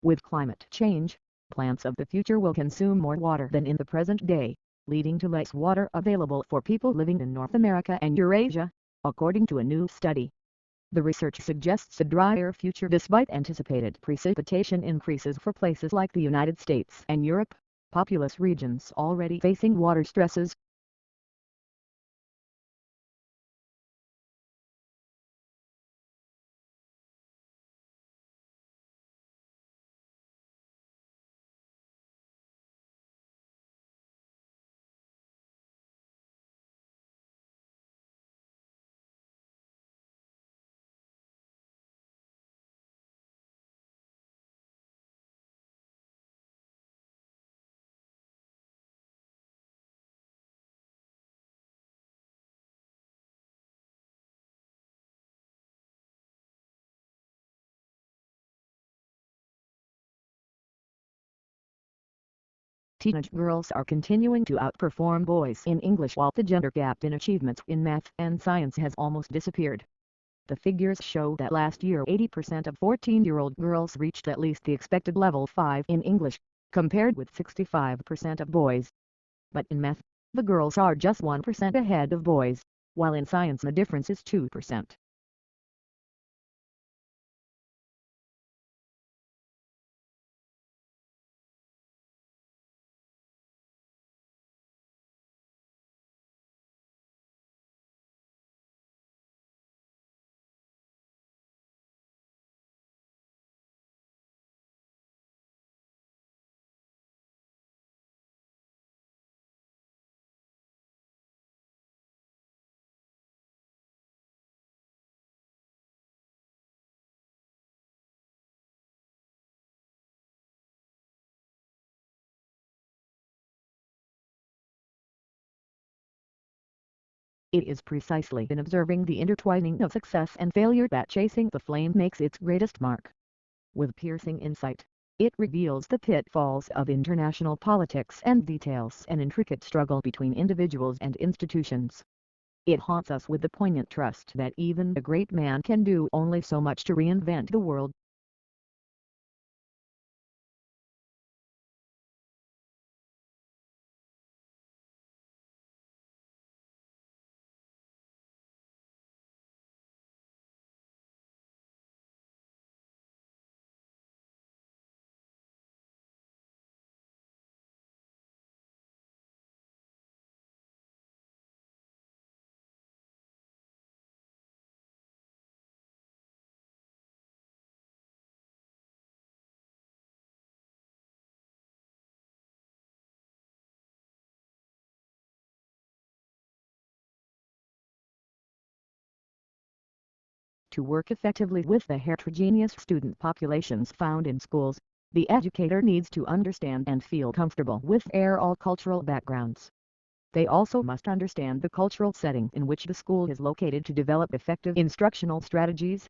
With climate change, plants of the future will consume more water than in the present day, leading to less water available for people living in North America and Eurasia, according to a new study. The research suggests a drier future despite anticipated precipitation increases for places like the United States and Europe, populous regions already facing water stresses. Teenage girls are continuing to outperform boys in English while the gender gap in achievements in math and science has almost disappeared. The figures show that last year 80% of 14-year-old girls reached at least the expected level 5 in English, compared with 65% of boys. But in math, the girls are just 1% ahead of boys, while in science the difference is 2%. It is precisely in observing the intertwining of success and failure that Chasing the Flame makes its greatest mark. With piercing insight, it reveals the pitfalls of international politics and details an intricate struggle between individuals and institutions. It haunts us with the poignant trust that even a great man can do only so much to reinvent the world. To work effectively with the heterogeneous student populations found in schools, the educator needs to understand and feel comfortable with all cultural backgrounds. They also must understand the cultural setting in which the school is located to develop effective instructional strategies.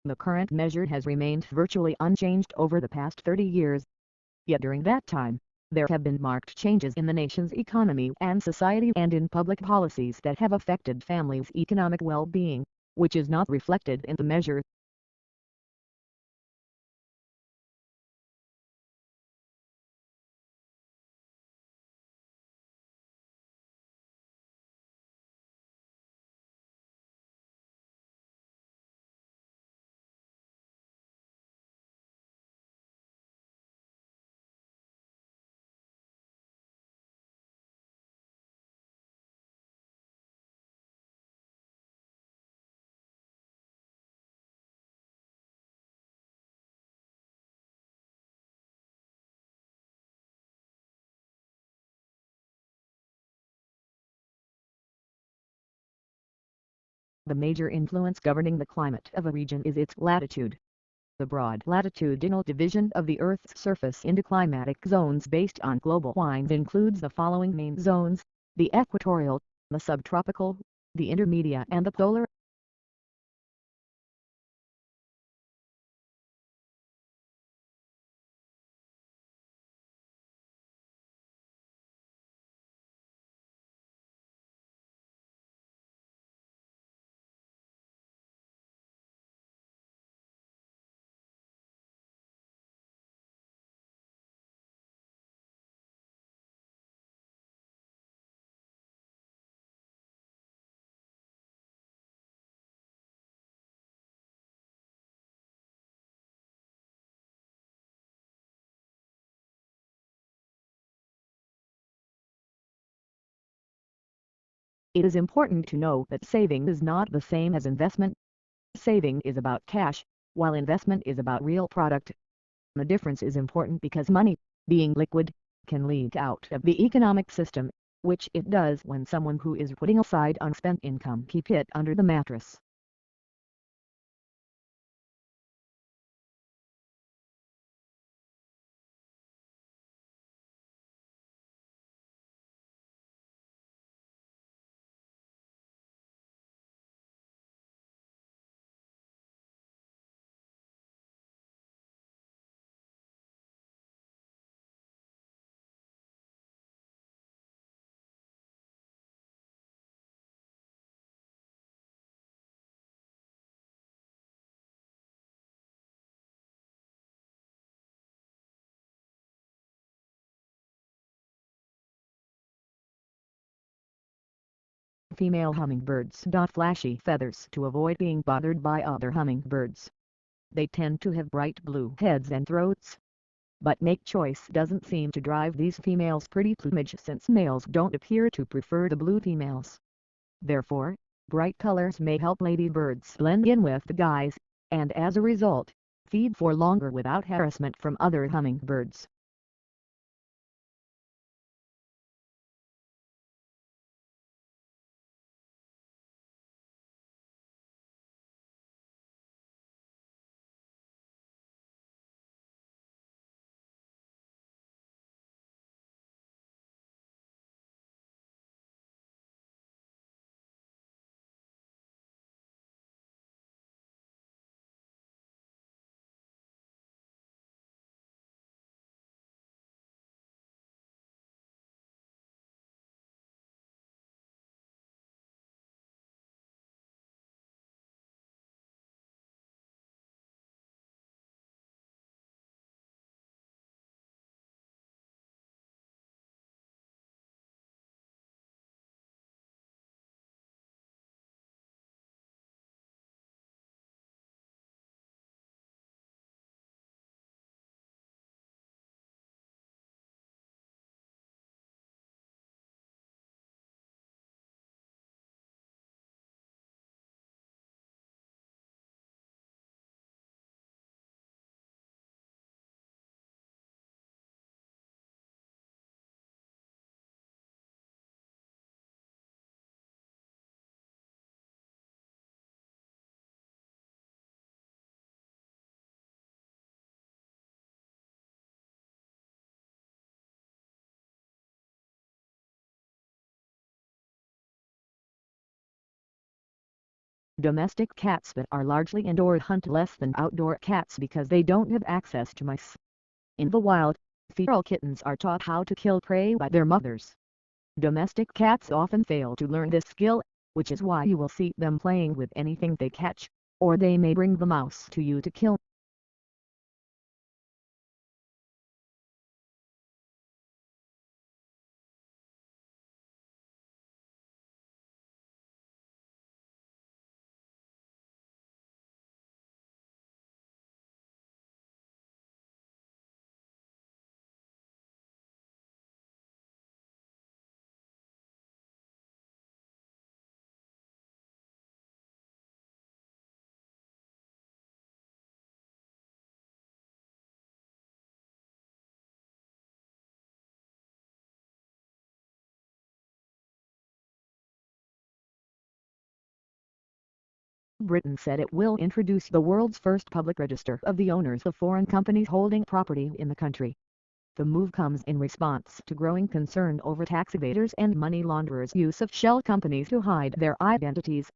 The current measure has remained virtually unchanged over the past 30 years. Yet during that time, there have been marked changes in the nation's economy and society and in public policies that have affected families' economic well-being, which is not reflected in the measure. The major influence governing the climate of a region is its latitude. The broad latitudinal division of the Earth's surface into climatic zones based on global winds includes the following main zones: the equatorial, the subtropical, the intermediate and the polar. It is important to know that saving is not the same as investment. Saving is about cash, while investment is about real product. The difference is important because money, being liquid, can leak out of the economic system, which it does when someone who is putting aside unspent income keeps it under the mattress. Female hummingbirds dot flashy feathers to avoid being bothered by other hummingbirds. They tend to have bright blue heads and throats. But make choice doesn't seem to drive these females' pretty plumage since males don't appear to prefer the blue females. Therefore, bright colors may help ladybirds blend in with the guys, and as a result, feed for longer without harassment from other hummingbirds. Domestic cats that are largely indoor hunt less than outdoor cats because they don't have access to mice. In the wild, feral kittens are taught how to kill prey by their mothers. Domestic cats often fail to learn this skill, which is why you will see them playing with anything they catch, or they may bring the mouse to you to kill. Britain said it will introduce the world's first public register of the owners of foreign companies holding property in the country. The move comes in response to growing concern over tax evaders and money launderers' use of shell companies to hide their identities.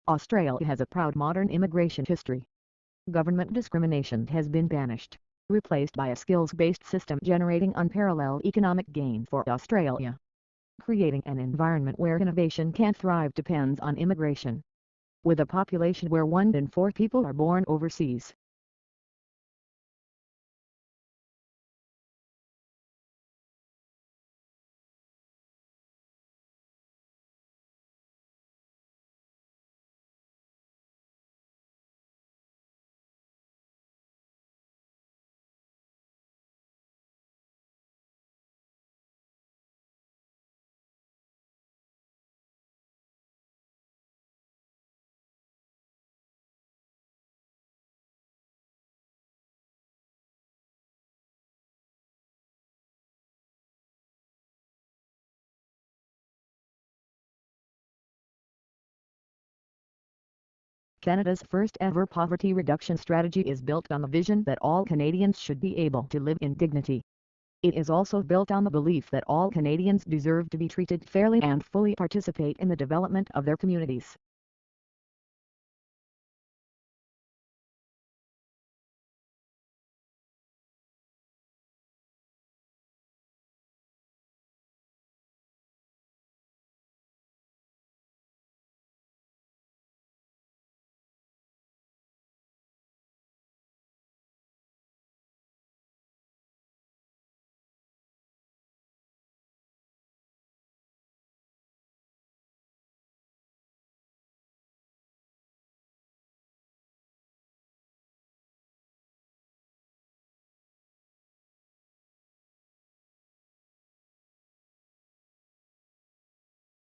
Australia has a proud modern immigration history. Government discrimination has been banished, replaced by a skills-based system generating unparalleled economic gain for Australia. Creating an environment where innovation can thrive depends on immigration. With a population where 1 in 4 people are born overseas, Canada's first ever poverty reduction strategy is built on the vision that all Canadians should be able to live in dignity. It is also built on the belief that all Canadians deserve to be treated fairly and fully participate in the development of their communities.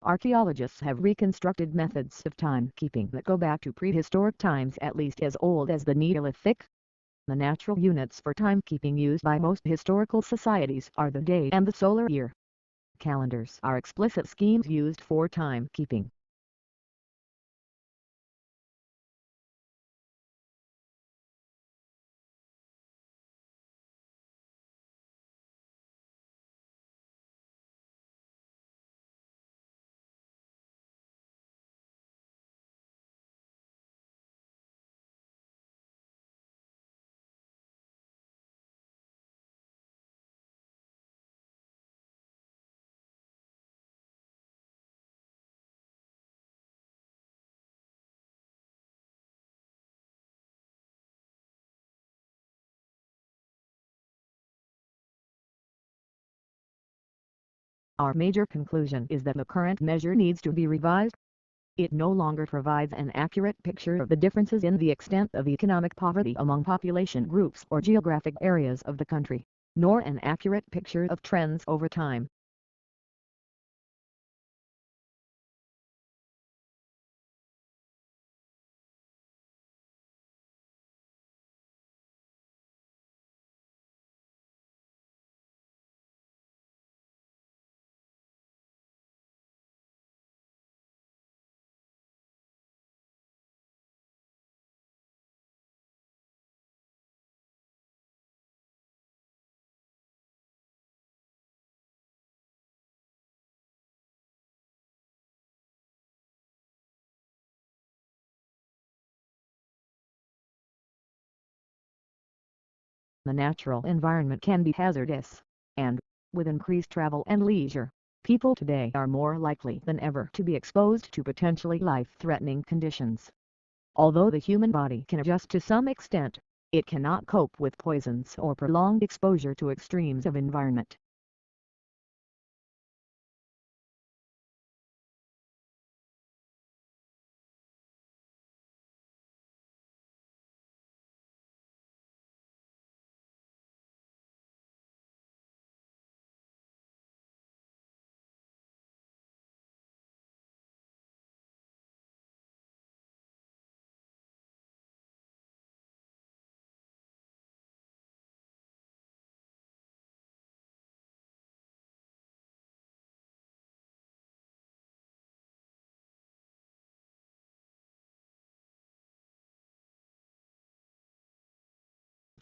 Archaeologists have reconstructed methods of timekeeping that go back to prehistoric times at least as old as the Neolithic. The natural units for timekeeping used by most historical societies are the day and the solar year. Calendars are explicit schemes used for timekeeping. Our major conclusion is that the current measure needs to be revised. It no longer provides an accurate picture of the differences in the extent of economic poverty among population groups or geographic areas of the country, nor an accurate picture of trends over time. The natural environment can be hazardous, and, with increased travel and leisure, people today are more likely than ever to be exposed to potentially life-threatening conditions. Although the human body can adjust to some extent, It cannot cope with poisons or prolonged exposure to extremes of environment.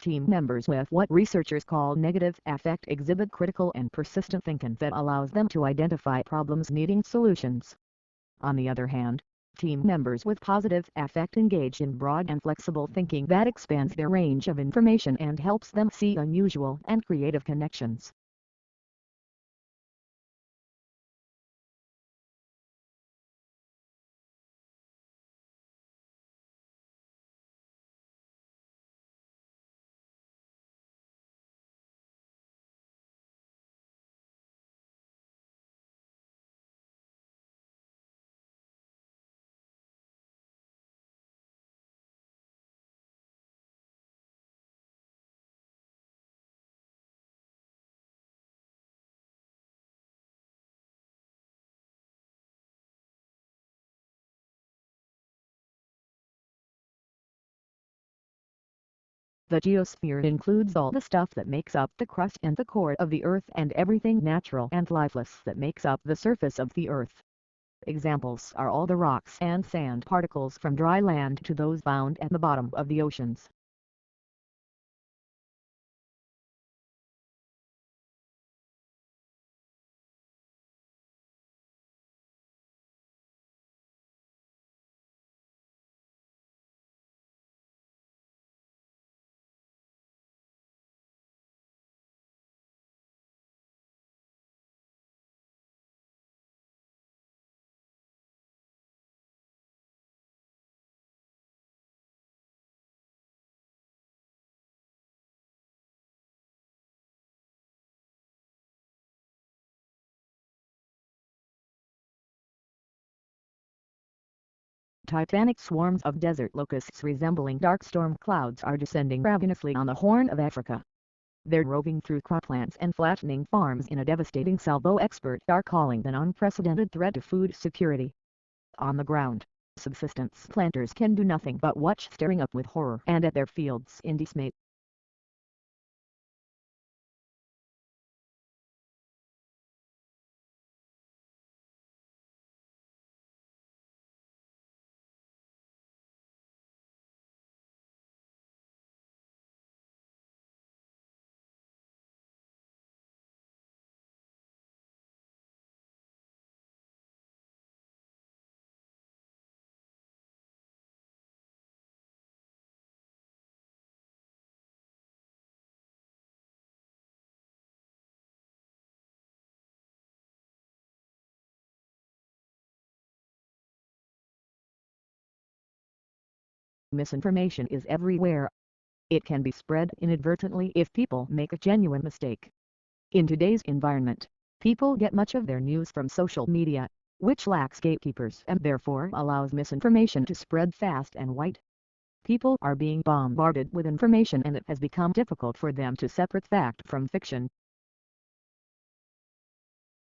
Team members with what researchers call negative affect exhibit critical and persistent thinking that allows them to identify problems needing solutions. On the other hand, team members with positive affect engage in broad and flexible thinking that expands their range of information and helps them see unusual and creative connections. The geosphere includes all the stuff that makes up the crust and the core of the Earth and everything natural and lifeless that makes up the surface of the Earth. Examples are all the rocks and sand particles from dry land to those found at the bottom of the oceans. Titanic swarms of desert locusts resembling dark storm clouds are descending ravenously on the Horn of Africa. They're roving through croplands and flattening farms in a devastating salvo experts are calling an unprecedented threat to food security. On the ground, subsistence planters can do nothing but watch staring up with horror and at their fields in dismay. Misinformation is everywhere. It can be spread inadvertently if people make a genuine mistake. In today's environment, people get much of their news from social media, which lacks gatekeepers and therefore allows misinformation to spread fast and wide. People are being bombarded with information and it has become difficult for them to separate fact from fiction.